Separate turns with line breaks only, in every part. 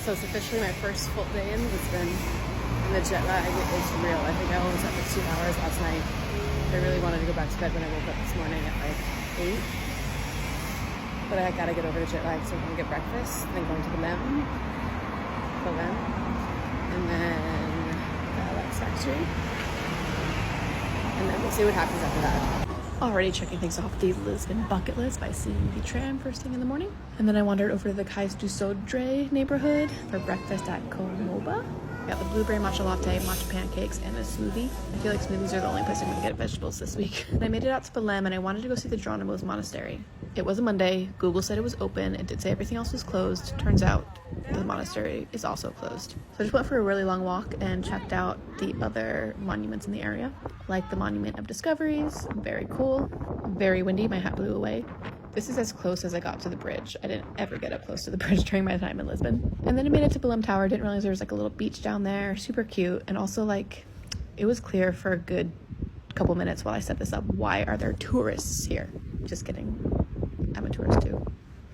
So it's officially my first full day in Lisbon, and the jet lag is real. I think I only slept for 2 hours last night. I really wanted to go back to bed when I woke up this morning at like 8. But I gotta get over the jet lag, so I'm gonna get breakfast, and then going to Belem, and then the Alex factory. And then we'll see what happens after that. Already checking things off the Lisbon bucket list by seeing the tram first thing in the morning. And then I wandered over to the Cais do Sodre neighborhood for breakfast at Comoba. Got the blueberry matcha latte, matcha pancakes, and a smoothie. I feel like smoothies are the only place I'm gonna get vegetables this week. And I made it out to Belem, and I wanted to go see the Geronimo's monastery. It was a Monday. Google said it was open. It did say everything else was closed. Turns out the monastery is also closed. So I just went for a really long walk and checked out the other monuments in the area, like the Monument of Discoveries. Very cool. Very windy. My hat blew away. This is as close as I got to the bridge. I didn't ever get up close to the bridge during my time in Lisbon. And then I made it to Belem Tower. Didn't realize there was like a little beach down there. Super cute. And also like it was clear for a good couple minutes while I set this up. Why are there tourists here? Just kidding. I'm a tourist too.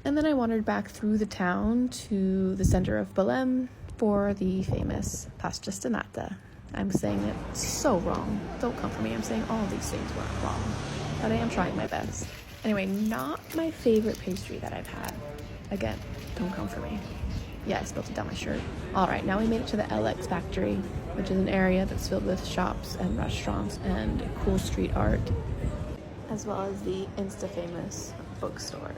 And then I wandered back through the town to the center of Belem for the famous pasta stanata. I'm saying it so wrong. Don't come for me. I'm saying all these things weren't wrong. But I am trying my best. Anyway, not my favorite pastry that I've had. Again, don't come for me. Yeah, I spilled it down my shirt. All right, now we made it to the LX factory, which is an area that's filled with shops and restaurants and cool street art, as well as the Insta-famous bookstore.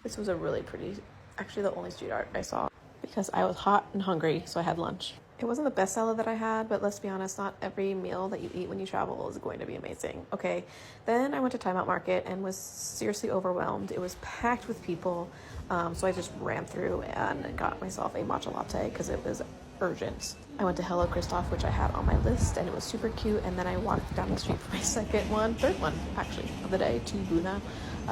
This was a really pretty, actually the only street art I saw because I was hot and hungry, so I had lunch. It wasn't the best salad that I had, but let's be honest, not every meal that you eat when you travel is going to be amazing. Okay, then I went to Time Out Market and was seriously overwhelmed. It was packed with people, so I just ran through and got myself a matcha latte because it was urgent. I went to Hello Kristof, which I had on my list, and it was super cute, and then I walked down the street for my third one actually of the day, to Buna.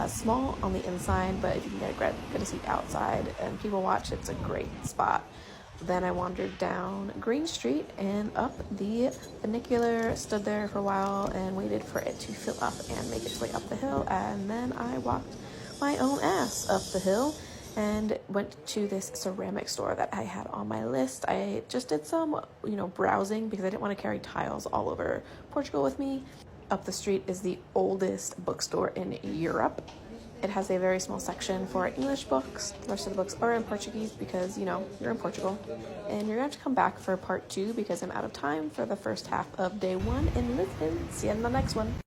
Small on the inside, but if you can get a seat outside and people watch, it's a great spot. Then I wandered down Green Street and up the funicular, stood there for a while and waited for it to fill up and make its way up the hill, and then I walked my own ass up the hill and went to this ceramic store that I had on my list. I just did some, browsing because I didn't want to carry tiles all over Portugal with me. Up the street is the oldest bookstore in Europe. It has a very small section for English books. The rest of the books are in Portuguese because, you're in Portugal. And you're going to have to come back for part 2 because I'm out of time for the first half of day 1 in Lisbon. See you in the next one.